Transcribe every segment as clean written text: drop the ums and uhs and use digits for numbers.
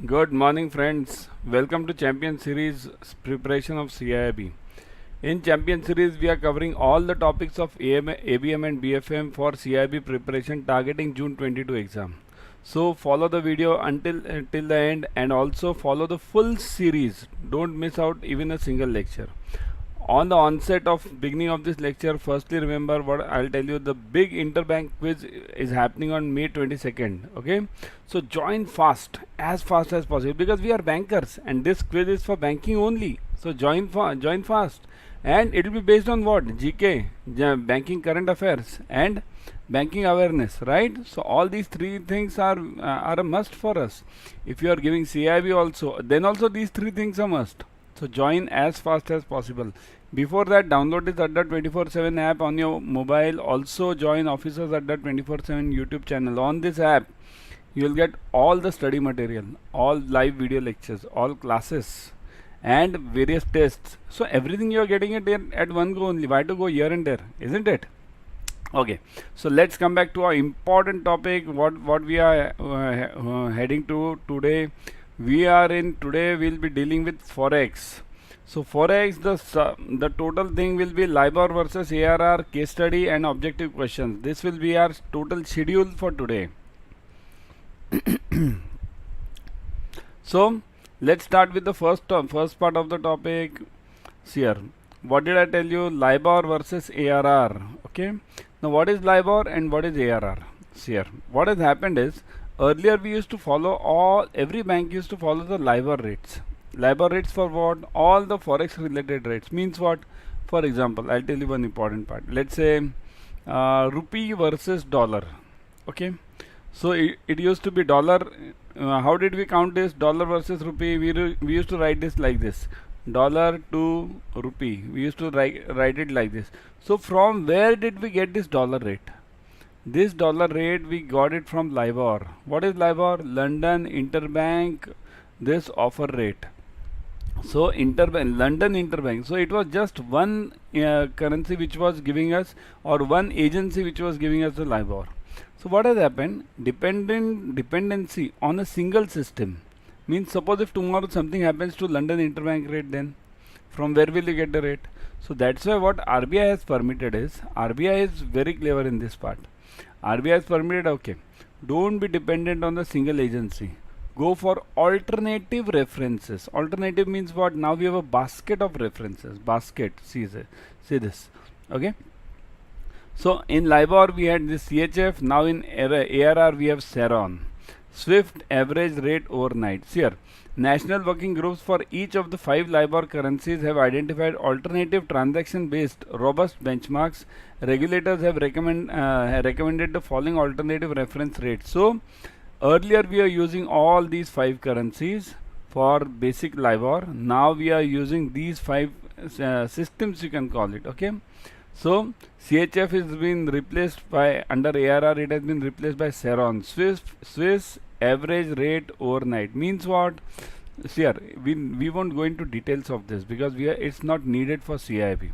Good morning, friends. Welcome to Champion Series preparation of CAIIB. In Champion Series, we are covering all the topics of ABM and BFM for CIB preparation targeting June 22 exam. So follow the video till the end and also follow the full series. Don't miss out even a single lecture. On the onset of beginning of this lecture, firstly remember what I'll tell you. The big interbank quiz is happening on May 22nd. Okay, so join fast as possible because we are bankers and this quiz is for banking only. So join fast, and it will be based on what? GK, banking current affairs and banking awareness, right? So all these three things are a must for us. If you are giving CIB also, then also these three things are must. So join as fast as possible. Before that, download this Adda 24/7 app on your mobile. Also join Officers Adda 24/7 YouTube channel. On this app, you will get all the study material, all live video lectures, all classes, and various tests. So everything you are getting it at one go only. Why to go here and there, isn't it? Okay, so let's come back to our important topic. What we are heading to today. Today we'll be dealing with Forex. So Forex, the total thing will be LIBOR versus ARR, case study and objective questions. This will be our total schedule for today. So let's start with the first part of the topic. Here, what did I tell you? LIBOR versus ARR. Okay. Now what is LIBOR and what is ARR? Here, what has happened is, earlier we used to follow every bank used to follow the LIBOR rates. LIBOR rates for what? All the Forex related rates. Means what? For example, I'll tell you one important part. Let's say rupee versus dollar. Okay. So it used to be dollar. How did we count this? Dollar versus rupee. We used to write this like this. Dollar to rupee. We used to write it like this. So from where did we get this dollar rate? This dollar rate we got it from LIBOR. What is LIBOR? London Interbank this offer rate. So London Interbank. So it was just one currency which was giving us, or one agency which was giving us the LIBOR. So what has happened? Dependency on a single system. Means suppose if tomorrow something happens to London Interbank rate, then from where will you get the rate? So that's why what RBI has permitted is, RBI is very clever in this part. RBI has permitted, okay, don't be dependent on the single agency. Go for alternative references. Alternative means what? Now we have a basket of references. Basket, see this. Okay. So in LIBOR we had this CHF. Now in ARR we have Ceron. Swift average rate overnight. See here, national working groups for each of the 5 LIBOR currencies have identified alternative transaction-based robust benchmarks. Regulators have recommended the following alternative reference rates. So earlier we are using all these 5 currencies for basic LIBOR. Now we are using these 5 systems, you can call it. Okay. So CHF has been replaced by, under ARR it has been replaced by Ceron. Swiss average rate overnight means what? See here, we won't go into details of this because it's not needed for CIB.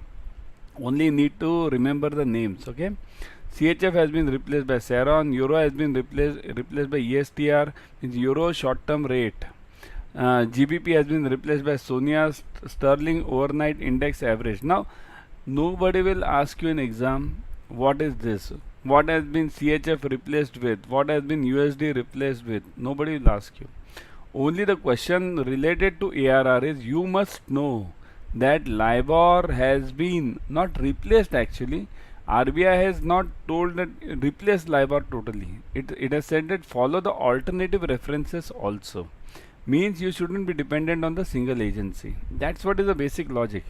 Only need to remember the names. Okay. CHF has been replaced by Ceron. Euro has been replaced by ESTR, means Euro short term rate. GBP has been replaced by Sonia Sterling overnight index average. Now nobody will ask you in exam, what is this? What has been CHF replaced with? What has been USD replaced with? Nobody will ask you. Only the question related to ARR is, you must know that LIBOR has been not replaced actually. RBI has not told that replace LIBOR totally. It has said that follow the alternative references also. Means you shouldn't be dependent on the single agency. That's what is the basic logic.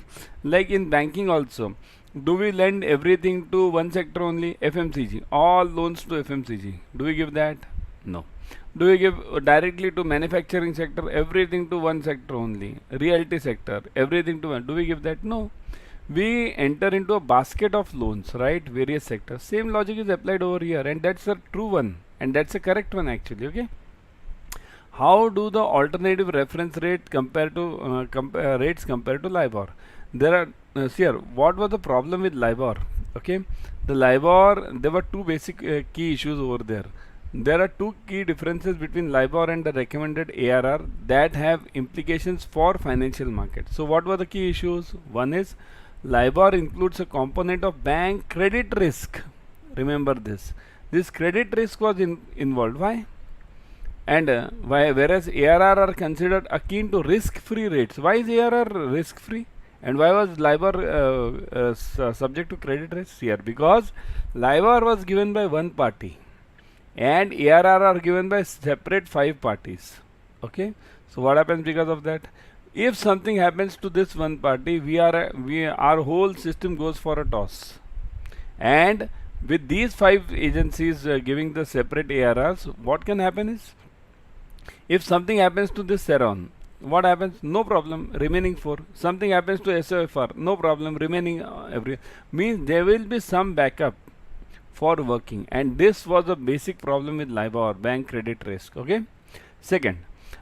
Like in banking also, do we lend everything to one sector only? FMCG, all loans to FMCG. Do we give that? No. Do we give directly to manufacturing sector, everything to one sector only? Realty sector, everything to one. Do we give that? No. We enter into a basket of loans, right? Various sectors. Same logic is applied over here, and that's a true one, and that's a correct one actually. Okay. How do the alternative reference rate compare to rates compared to LIBOR? There are here. What was the problem with LIBOR? Okay, the LIBOR, there were two basic key issues over there. There are two key differences between LIBOR and the recommended ARR that have implications for financial markets. So what were the key issues? One is LIBOR includes a component of bank credit risk. Remember this. This credit risk was involved. Why? And whereas ARR are considered akin to risk-free rates. Why is ARR risk-free? And why was LIBOR subject to credit risk here? Because LIBOR was given by one party and ARR are given by separate 5 parties. Okay. So what happens because of that? If something happens to this one party, our whole system goes for a toss. And with these 5 agencies giving the separate ARRs, what can happen is, if something happens to this Ceron, what happens? No problem, remaining 4. Something happens to SOFR, no problem, remaining means there will be some backup for working, and this was a basic problem with LIBOR, bank credit risk. Okay. Second,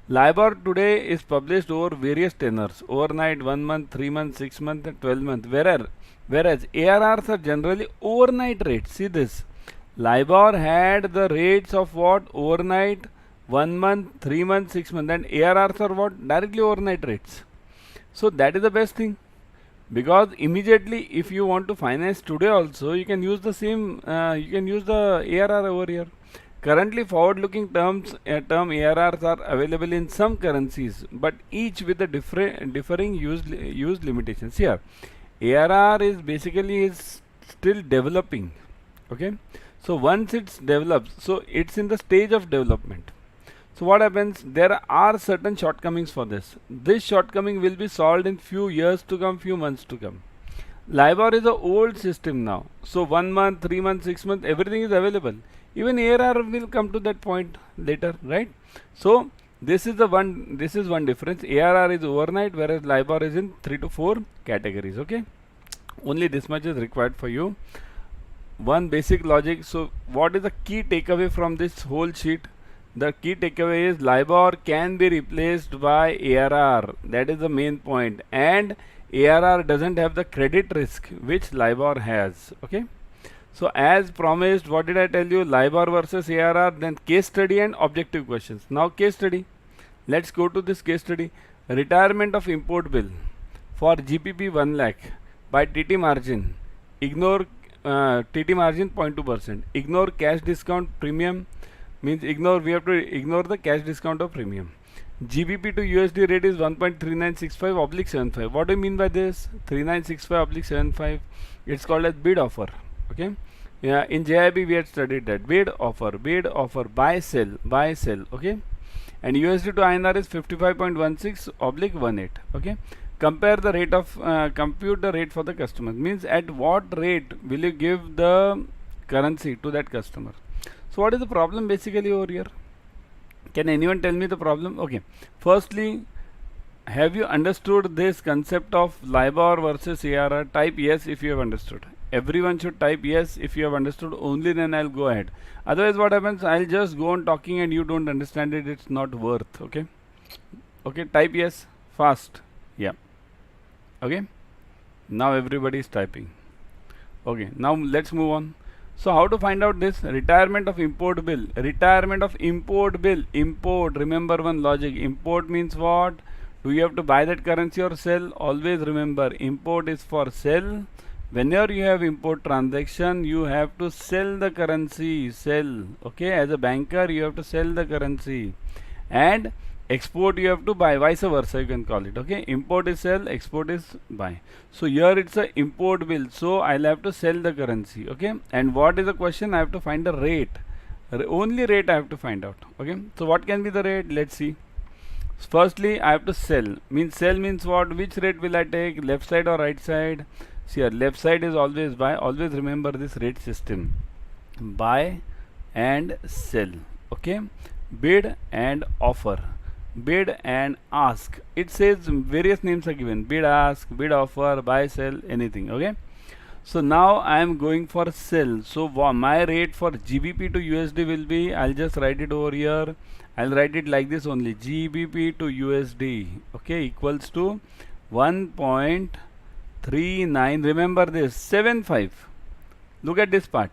LIBOR today is published over various tenors: overnight, 1 month, 3 months, 6 months, and 12 months. Whereas ARRs are generally overnight rates. See this, LIBOR had the rates of what? Overnight, 1 month, 3 months, 6 months, and ARRs are what? Directly overnight rates. So that is the best thing, because immediately if you want to finance today also, you can use the same, you can use the ARR over here. Currently forward looking term ARRs are available in some currencies, but each with the differing use limitations. Here ARR is basically still developing. Okay. So once it's developed, so it's in the stage of development. So what happens? There are certain shortcomings for this. This shortcoming will be solved in few years to come, few months to come. LIBOR is an old system now. So 1 month, 3 months, 6 months, everything is available. Even ARR will come to that point later, right? So this is one difference. ARR is overnight, whereas LIBOR is in 3 to 4 categories. Okay. Only this much is required for you. One basic logic. So what is the key takeaway from this whole sheet? The key takeaway is LIBOR can be replaced by ARR. That is the main point. And ARR doesn't have the credit risk which LIBOR has. Okay. So as promised, what did I tell you? LIBOR versus ARR, then case study and objective questions. Now case study. Let's go to this case study. Retirement of import bill for GPP 1 lakh by TT margin. Ignore TT margin 0.2%. Ignore cash discount premium. Means we have to ignore the cash discount of premium. GBP to USD rate is 1.3965/75. What do you mean by this? 3965/75. It's called as bid offer. Okay. Yeah, in JAIIB we had studied that. Bid offer, buy, sell. Okay. And USD to INR is 55.16/18. Okay. Compare the rate of, compute the rate for the customer. Means at what rate will you give the currency to that customer? So what is the problem basically over here? Can anyone tell me the problem? Okay. Firstly, have you understood this concept of LIBOR versus ARR? Type yes if you have understood. Everyone should type yes if you have understood. Only then I'll go ahead. Otherwise what happens? I'll just go on talking and you don't understand it. It's not worth. Okay. Okay. Type yes fast. Yeah. Okay. Now everybody is typing. Okay. Now let's move on. So how to find out this? Retirement of import bill. Retirement of import bill. Import. Remember one logic. Import means what? Do you have to buy that currency or sell? Always remember, import is for sell. Whenever you have import transaction, you have to sell the currency. Sell. Okay. As a banker, you have to sell the currency. And export you have to buy, vice versa you can call it. Okay. Import is sell, export is buy. So here it's a import bill, so I'll have to sell the currency. Okay. And what is the question? I have to find the rate. Only rate I have to find out. Okay. So what can be the rate? Let's see. Firstly I have to sell. Sell means what? Which rate will I take? Left side or right side? See here, left side is always buy. Always remember this rate system. Buy and sell. Okay. Bid and offer. Bid and ask. It says various names are given: bid, ask, bid, offer, buy, sell, anything. Okay. So now I am going for sell. So my rate for GBP to USD will be, I'll just write it over here. I'll write it like this only: GBP to USD. Okay, equals to 1.39. Remember this, 75. Look at this part.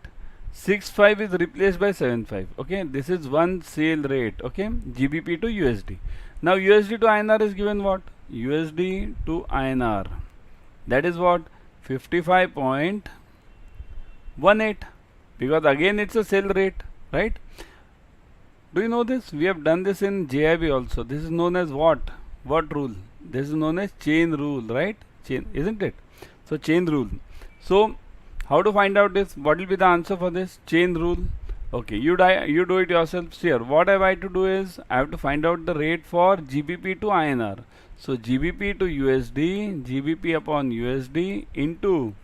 65 is replaced by 75. Okay, this is one sale rate. Okay, GBP to USD. Now USD to INR is given what? USD to INR. That is what? 55.18, because again it's a sale rate, right? Do you know this? We have done this in JAIIB also. This is known as what? What rule? This is known as chain rule, right? Chain, isn't it? So chain rule. So how to find out this? What will be the answer for this? Chain rule. Okay, you do it yourself. Here, what I have to do is I have to find out the rate for GBP to INR. So GBP to USD, GBP upon USD into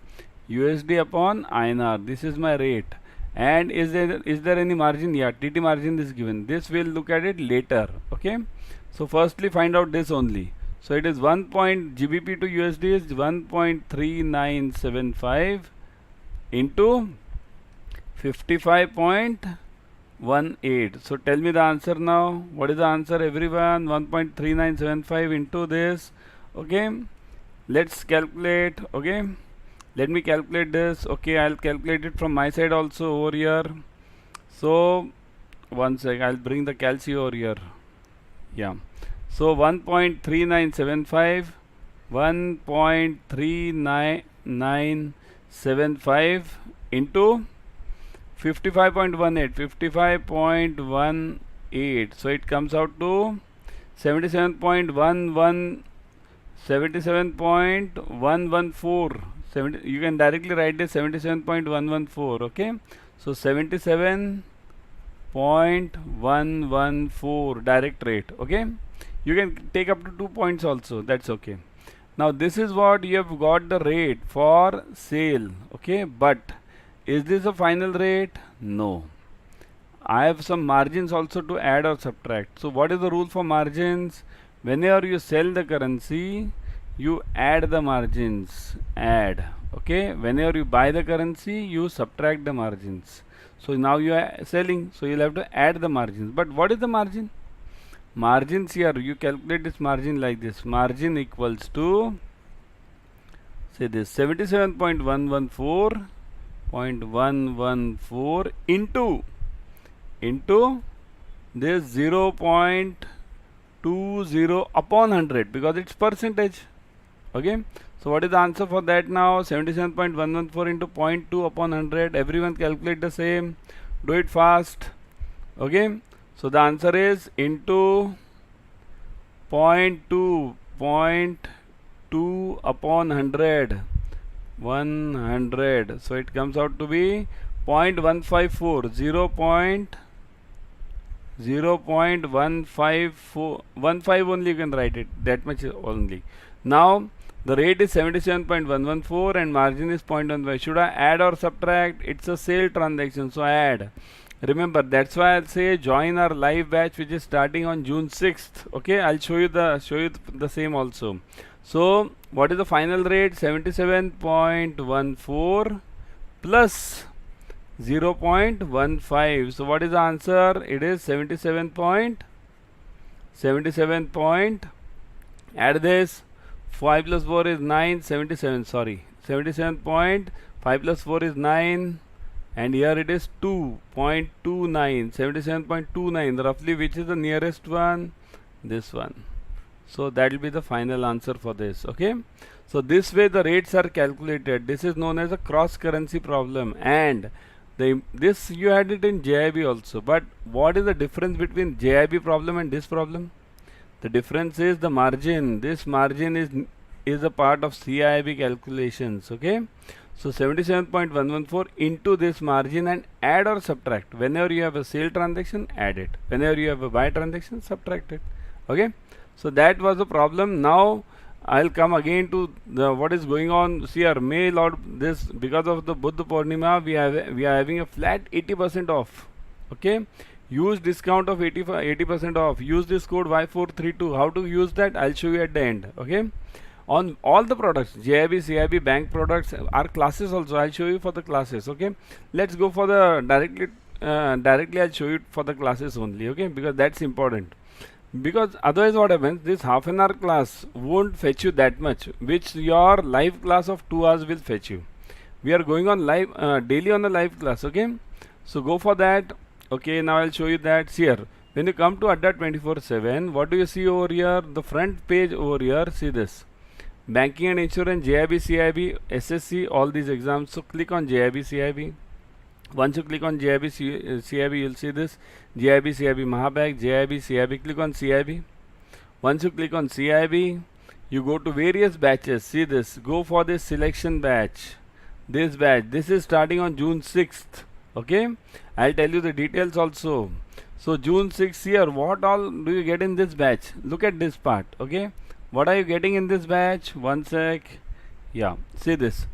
USD upon INR. This is my rate. And is there any margin? Yeah, TT margin is given. This we'll look at it later. Okay. So firstly find out this only. So it is GBP to USD is 1.3975 into 55.18. So tell me the answer now. What is the answer, everyone? 1.3975 into this. Okay, let's calculate. Okay, let me calculate this. Okay, I'll calculate it from my side also over here. So one sec, I'll bring the calci over here. Yeah, so 1.3975 1.3975 into 55.18. So it comes out to 77.114. You can directly write this 77.114. Okay, so 77.114 direct rate. Okay, you can take up to 2 points also, that's okay. Now this is what you have got the rate for sale. Okay, but is this a final rate? No. I have some margins also to add or subtract. So what is the rule for margins? Whenever you sell the currency, you add the margins. Add. Okay, whenever you buy the currency, you subtract the margins. So now you are selling, so you'll have to add the margins. But what is the margin? Margins here, you calculate this margin like this. Margin equals to, say this, 77.114 into this 0.20 upon 100, because it's percentage. Okay, so what is the answer for that now? 77.114 into 0.2 upon 100. Everyone calculate the same. Do it fast. Okay, so the answer is into 0.2 upon 100. 100. So it comes out to be 0.154. 0.154. 15 only you can write it. That much only. Now the rate is 77.114 and margin is 0.15. Should I add or subtract? It's a sale transaction, so add. Remember, that's why I'll say join our live batch, which is starting on June 6th. Okay, I'll show you the same also. So what is the final rate? 77.14 plus 0.15. So what is the answer? It is 77 point. Add this. 5 plus 4 is 9. 77. Sorry, 77.5 plus 4 is 9. And here it is 2.29, 77.29 roughly. Which is the nearest one? This one. So that will be the final answer for this. Okay, so this way the rates are calculated. This is known as a cross currency problem, and this you had it in JAIIB also. But what is the difference between JAIIB problem and this problem? The difference is the margin. This margin is a part of CAIIB calculations. Okay, so 77.114 into this margin and add or subtract. Whenever you have a sale transaction, add it. Whenever you have a buy transaction, subtract it. Okay, so that was the problem. Now I'll come again to the what is going on. See here, May Lord, this because of the Buddha Purnima, we are having a flat 80% off. Okay, use discount of 80% off. Use this code Y432. How to use that? I'll show you at the end. Okay, on all the products, JAIIB, CAIIB, bank products, are classes also. I'll show you for the classes. Okay, let's go for the directly I'll show you for the classes only. Okay, because that's important. Because otherwise what happens, this half an hour class won't fetch you that much, which your live class of 2 hours will fetch you. We are going on live daily on the live class. Okay, So go for that. Okay, now I'll show you that. See here, when you come to Adda 24/7, what do you see over here? The front page over here, see this. Banking and insurance, JIB, CIB, SSC, all these exams. So click on JIB, CIB. Once you click on JIB, CIB, you'll see this. JIB, CIB, Mahabag, JIB, CIB. Click on CIB. Once you click on CIB, you go to various batches. See this. Go for this selection batch. This batch. This is starting on June 6th. Okay. I'll tell you the details also. So June 6th here, what all do you get in this batch? Look at this part. Okay. What are you getting in this batch? One sec. Yeah. See this.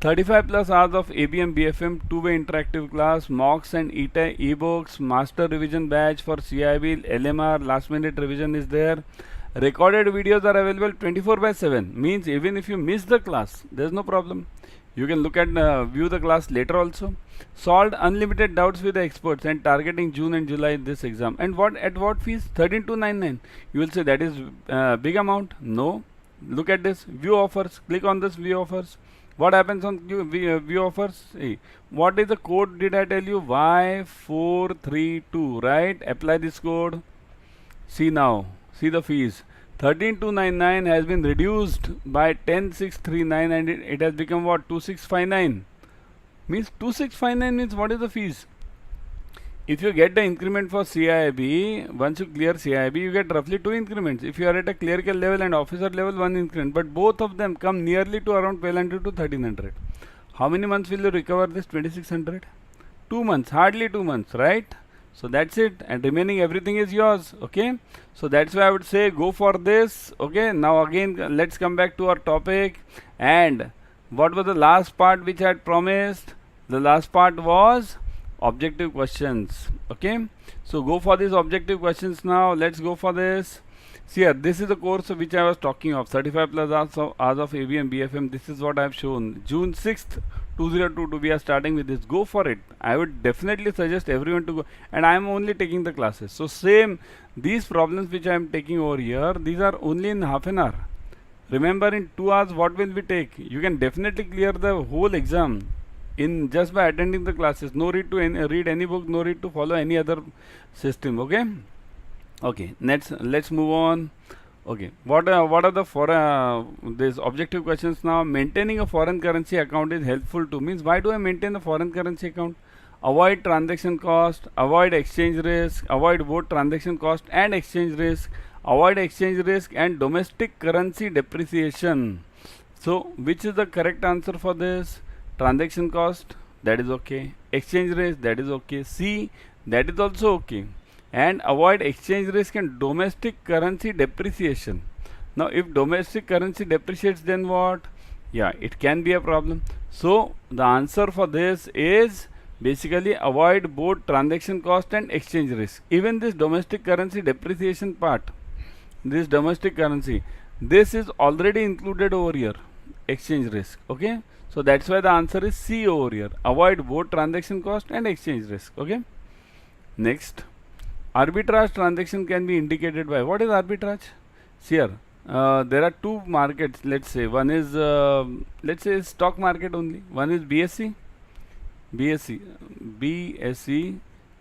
35 plus hours of ABM BFM two-way interactive class, mocks and e-books, master revision batch for CIB, LMR, last minute revision is there. Recorded videos are available 24/7. Means even if you miss the class, there's no problem. You can look at view the class later also. Solved unlimited doubts with the experts and targeting June and July this exam. And what at what fees? 13,299. You will say that is big amount. No. Look at this view offers. Click on this view offers. What happens on view offers? See, what is the code? Did I tell you? Y432, right? Apply this code. See now. See the fees. 13,299 has been reduced by 10,639 and it has become what? 2,659. Means 2,659 means what is the fees? If you get the increment for CIB, once you clear CIB, you get roughly 2 increments. If you are at a clerical level and officer level, 1 increment. But both of them come nearly to around 1,200 to 1,300. How many months will you recover this 2,600? 2 months, hardly 2 months, right? So that's it, and remaining everything is yours. Okay, so that's why I would say go for this. Okay, now again let's come back to our topic. And what was the last part which I had promised? The last part was objective questions. Okay, so go for these objective questions now. Let's go for this. See here, this is the course which I was talking of, 35 plus hours of ABM BFM. This is what I have shown. June 6th 2022 we are starting with this. Go for it. I would definitely suggest everyone to go, and I am only taking the classes. So same, these problems which I am taking over here, these are only in half an hour. Remember, in 2 hours what will we take? You can definitely clear the whole exam in just by attending the classes. No need to read any book, no need to follow any other system. Okay, okay, let's move on. Okay, what are the these objective questions now? Maintaining a foreign currency account is helpful to, means why do I maintain a foreign currency account? Avoid transaction cost, avoid exchange risk, avoid both transaction cost and exchange risk, avoid exchange risk and domestic currency depreciation. So which is the correct answer for this? Transaction cost, that is okay. Exchange risk, that is okay. C, that is also okay. And avoid exchange risk and domestic currency depreciation. Now if domestic currency depreciates, then what? Yeah, it can be a problem. So the answer for this is basically avoid both transaction cost and exchange risk. Even this domestic currency depreciation part, this domestic currency, this is already included over here, exchange risk. Okay, so that's why the answer is C over here. Avoid both transaction cost and exchange risk. Okay, next, arbitrage transaction can be indicated by, what is arbitrage? See here, there are two markets. Let's say one is let's say stock market only. One is BSE,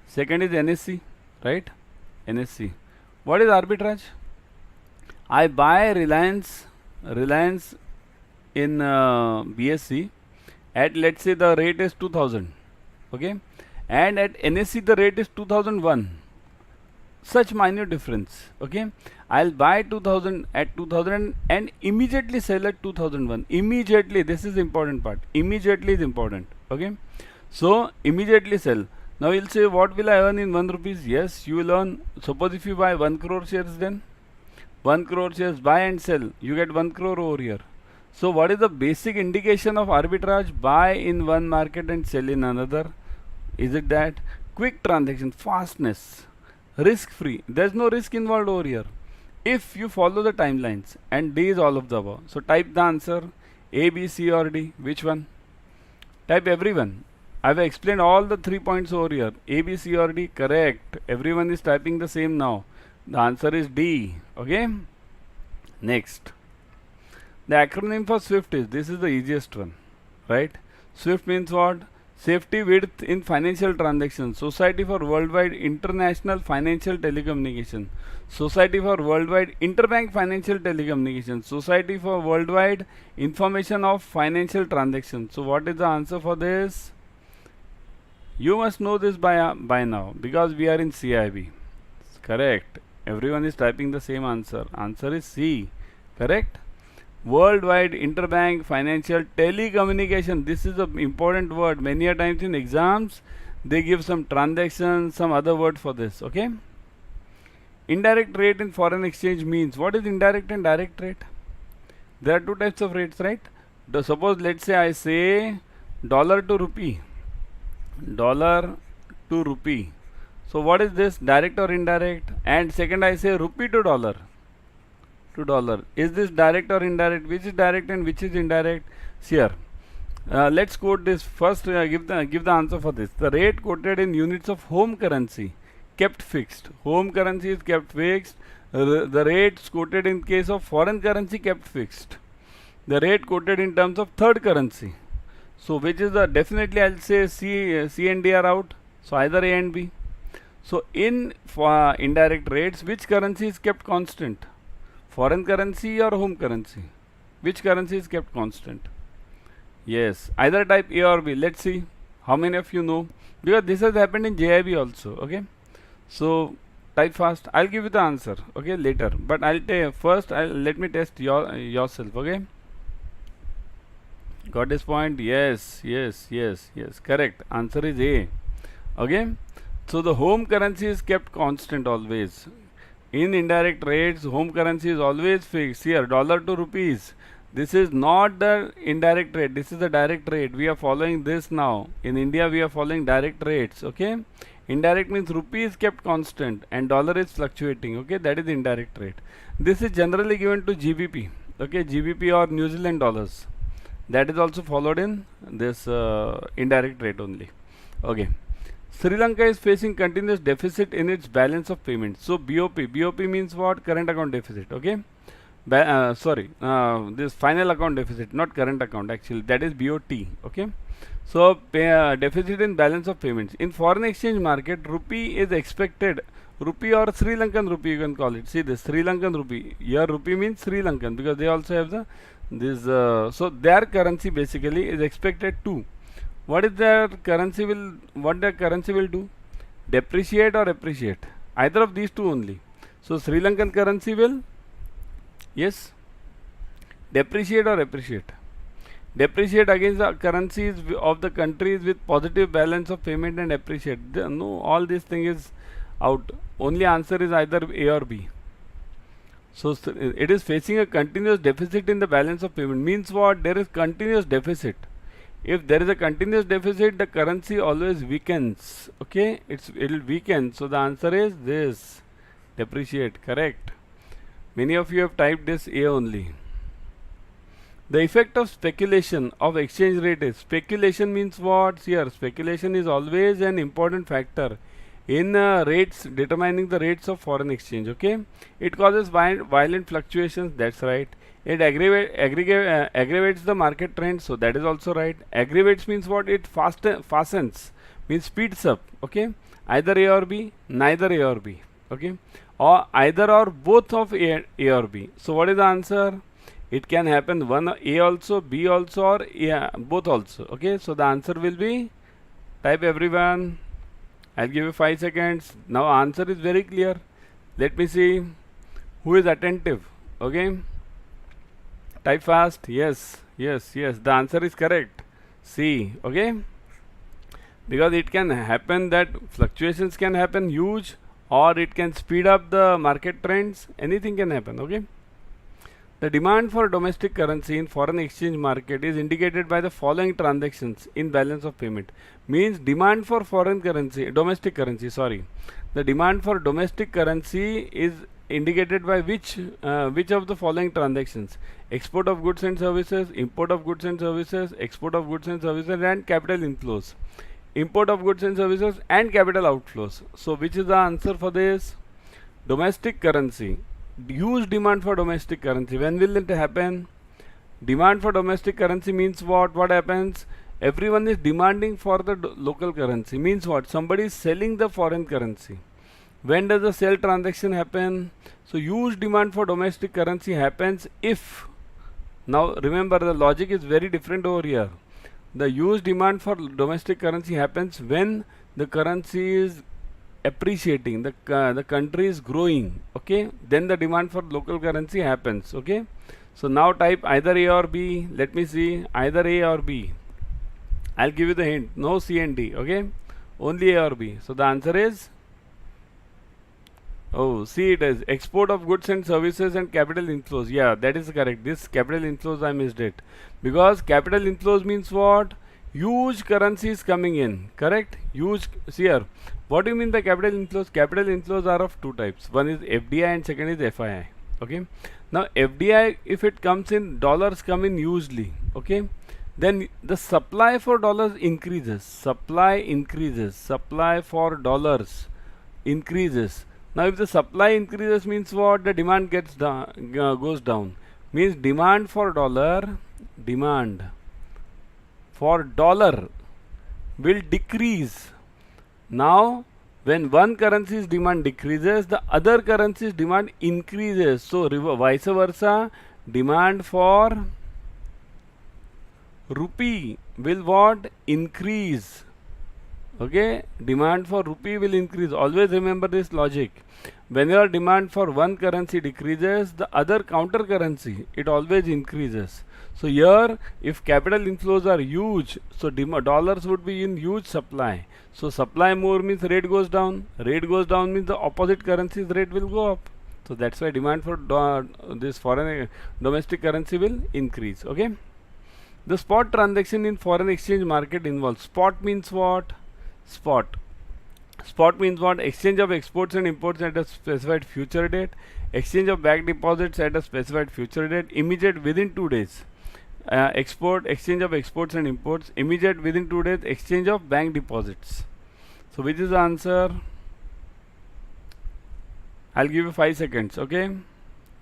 second is NSE, right? NSE. What is arbitrage? I buy Reliance in BSE at, let's say the rate is 2000, okay, and at NSE the rate is 2001. Such minute difference. Okay, I'll buy 2000 at 2000 and immediately sell at 2001. Immediately, this is the important part. Immediately is important. Okay, so immediately sell. Now you'll say, what will I earn in 1 rupees? Yes, you will earn. Suppose if you buy 1 crore shares, then 1 crore shares, buy and sell, you get 1 crore over here. So what is the basic indication of arbitrage? Buy in one market and sell in another. Is it that? Quick transaction, fastness, risk free. There's no risk involved over here if you follow the timelines, and D is all of the above. So type the answer, A, B, C or D. Which one? Type everyone. I have explained all the 3 points over here. A, B, C or D. Correct. Everyone is typing the same now. The answer is D. Okay, next, the acronym for SWIFT is, this is the easiest one, right? SWIFT means what? Safety width in financial transactions. Society for Worldwide International Financial Telecommunication. Society for Worldwide Interbank Financial Telecommunication. Society for Worldwide Information of Financial Transactions. So what is the answer for this? You must know this by now because we are in CAIIB. Correct. Everyone is typing the same answer. Answer is C. Correct. Worldwide Interbank Financial Telecommunication. This is an important word. Many a times in exams, they give some transaction, some other word for this. Okay. Indirect rate in foreign exchange means, what is indirect and direct rate? There are two types of rates, right? Suppose let's say I say dollar to rupee. Dollar to rupee. So what is this, direct or indirect? And second I say rupee to dollar. To dollar. Is this direct or indirect? Which is direct and which is indirect? See here. Let's quote this first. Give the answer for this. The rate quoted in units of home currency kept fixed. Home currency is kept fixed. The rates quoted in case of foreign currency kept fixed. The rate quoted in terms of third currency. So which is the, definitely I'll say C and D are out. So either A and B. So in indirect rates, which currency is kept constant? Foreign currency or home currency? Which currency is kept constant? Yes, either type A or B. Let's see how many of you know, because this has happened in JAIIB also. Okay, so type fast. I'll give you the answer. Okay, later. But I'll tell first. Let me test yourself. Okay. Got this point? Yes. Correct. Answer is A. Okay. So the home currency is kept constant always. In indirect rates, home currency is always fixed. Here, dollar to rupees. This is not the indirect rate. This is the direct rate. We are following this now. In India, we are following direct rates. Okay. Indirect means rupee is kept constant and dollar is fluctuating. Okay. That is indirect rate. This is generally given to GBP. Okay. GBP or New Zealand dollars. That is also followed in this indirect rate only. Okay. Sri Lanka is facing continuous deficit in its balance of payments. So BOP means what? Current account deficit. Okay. This final account deficit, not current account actually. That is BOT. Okay. So deficit in balance of payments. In foreign exchange market, rupee is expected. Rupee or Sri Lankan rupee, you can call it. See this Sri Lankan rupee. Here rupee means Sri Lankan because they also have the so their currency basically is expected to. What their currency will do? Depreciate or appreciate? Either of these two only. So Sri Lankan currency will, yes, depreciate or appreciate? Depreciate against the currencies of the countries with positive balance of payment and appreciate. No, all this thing is out. Only answer is either A or B. So it is facing a continuous deficit in the balance of payment. Means what? There is continuous deficit. If there is a continuous deficit, the currency always weakens. Okay, it will weaken. So the answer is this, depreciate. Correct. Many of you have typed this A only. The effect of speculation of exchange rate is, speculation means what? Here speculation is always an important factor in rates, determining the rates of foreign exchange. Okay, it causes violent fluctuations. That's right. It aggravates the market trend, so that is also right. Aggravates means what? It fastens, means speeds up. Okay, either A or B, neither A or B. Okay, or either or both of A or B. So what is the answer? It can happen one A also, B also, or A, both also. Okay, so the answer will be, type everyone. I'll give you 5 seconds. Now answer is very clear. Let me see who is attentive. Okay, type fast. Yes. The answer is correct. C. Okay, because it can happen that fluctuations can happen huge, or it can speed up the market trends. Anything can happen. Okay. The demand for domestic currency in foreign exchange market is indicated by the following transactions in balance of payment. Means demand for domestic currency. The demand for domestic currency is indicated by which of the following transactions? Export of goods and services, import of goods and services, export of goods and services, and capital inflows. Import of goods and services and capital outflows. So which is the answer for this? Domestic currency. Huge demand for domestic currency. When will it happen? Demand for domestic currency means what? What happens? Everyone is demanding for the local currency. Means what? Somebody is selling the foreign currency. When does the sell transaction happen? So huge demand for domestic currency happens if, now remember the logic is very different over here. The huge demand for domestic currency happens when the currency is appreciating, the country is growing, okay, then the demand for local currency happens, okay. So now type either A or B. Let me see, either A or B. I'll give you the hint, no C and D, okay, only A or B. So the answer is, oh, see, it is export of goods and services and capital inflows. Yeah, that is correct. This capital inflows, I missed it, because capital inflows means what? Huge currency is coming in, correct? Huge. See here, what do you mean by capital inflows? Capital inflows are of two types. One is FDI and second is FII. Okay. Now FDI, if it comes in, dollars come in hugely. Okay. Then the supply for dollars increases. Supply increases. Supply for dollars increases. Now if the supply increases means what? The demand gets down, goes down. Means demand for dollar will decrease. Now when one currency's demand decreases, the other currency's demand increases. So vice versa, demand for rupee will what? Increase. Okay, demand for rupee will increase. Always remember this logic. When your demand for one currency decreases, the other counter currency, it always increases. So here, if capital inflows are huge, so dollars would be in huge supply. So supply more means rate goes down. Rate goes down means the opposite currency's rate will go up. So that's why demand for this foreign domestic currency will increase. Okay. The spot transaction in foreign exchange market involves. Spot means what? Spot. Spot means what? Exchange of exports and imports at a specified future date. Exchange of bank deposits at a specified future date. Immediate within 2 days. Exchange of exports and imports. Immediate within 2 days. Exchange of bank deposits. So which is the answer? I'll give you 5 seconds. Okay.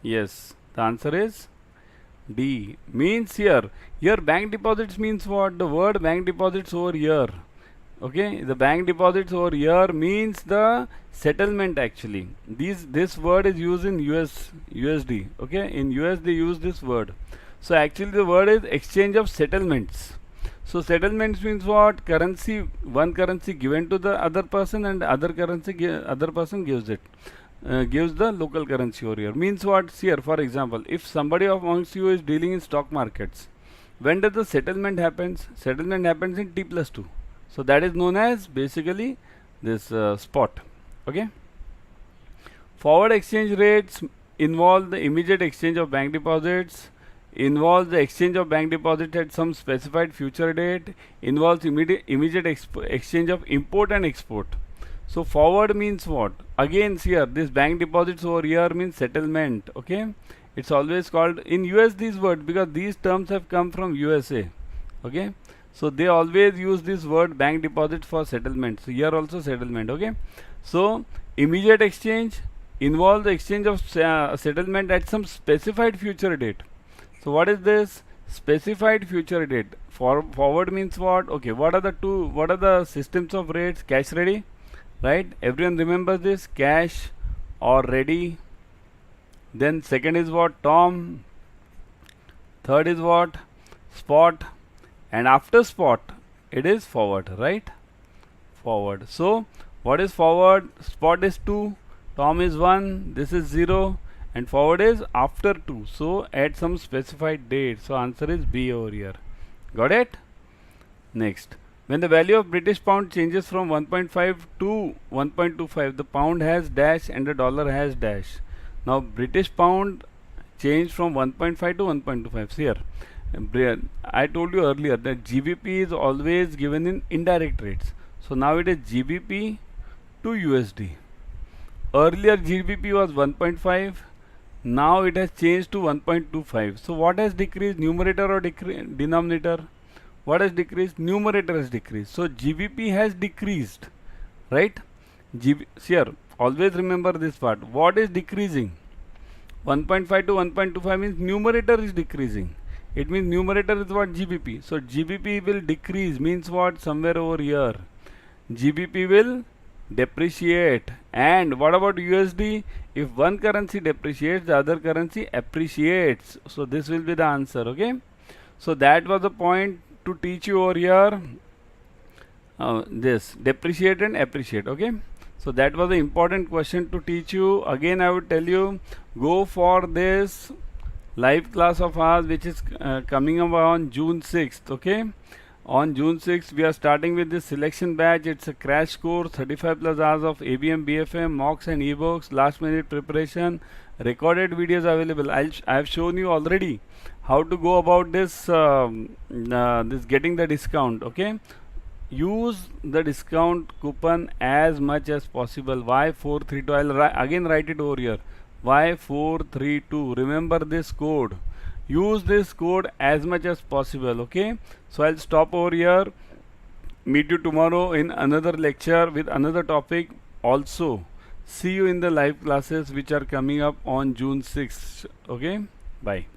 Yes. The answer is D. Means here bank deposits means what? The word bank deposits over here. Okay, the bank deposits over here means the settlement actually. This word is used in USD. Okay, in US they use this word. So actually the word is exchange of settlements. So settlements means what? Currency, one currency given to the other person and other person gives it. Gives the local currency over here. Means what? Here, for example, if somebody amongst you is dealing in stock markets, when does the settlement happens? Settlement happens in T+2. So that is known as basically this spot. Okay. Forward exchange rates involve the immediate exchange of bank deposits, involves the exchange of bank deposit at some specified future date, involves immediate exchange of import and export. So forward means what? Again here, this bank deposits over here means settlement. Okay. It's always called in US these words because these terms have come from USA. Okay. So they always use this word bank deposit for settlement. So here also settlement. Okay. So immediate exchange involves the exchange of settlement at some specified future date. So what is this? Specified future date. Forward means what? Okay. What are the systems of rates? Cash ready, right? Everyone remembers this, cash or ready. Then second is what? Tom. Third is what? Spot. And after spot, it is forward, right? Forward. So what is forward? Spot is 2, Tom is 1, this is 0, and forward is after 2. So at some specified date. So answer is B over here. Got it? Next. When the value of British pound changes from 1.5 to 1.25, the pound has dash and the dollar has dash. Now British pound changed from 1.5 to 1.25. See here. I told you earlier that GBP is always given in indirect rates. So now it is GBP to USD. Earlier GBP was 1.5. Now it has changed to 1.25. So what has decreased? Numerator or denominator? What has decreased? Numerator has decreased. So GBP has decreased, right? Here, always remember this part. What is decreasing? 1.5 to 1.25 means numerator is decreasing. It means numerator is what? GBP. So GBP will decrease, means what? Somewhere over here. GBP will depreciate. And what about USD? If one currency depreciates, the other currency appreciates. So this will be the answer. Okay. So that was the point to teach you over here. This depreciate and appreciate. Okay. So that was the important question to teach you. Again, I would tell you, go for this live class of ours, which is coming up on June 6th. Okay. On June 6th, we are starting with this selection batch. It's a crash course, 35 plus hours of ABM, BFM, mocks and ebooks, last minute preparation, recorded videos available. I have shown you already how to go about this, this getting the discount. Okay. Use the discount coupon as much as possible. Y432. I'll again write it over here. Y432. Remember this code. Use this code as much as possible. Okay. So I'll stop over here. Meet you tomorrow in another lecture with another topic. Also, see you in the live classes which are coming up on June 6th. Okay. Bye.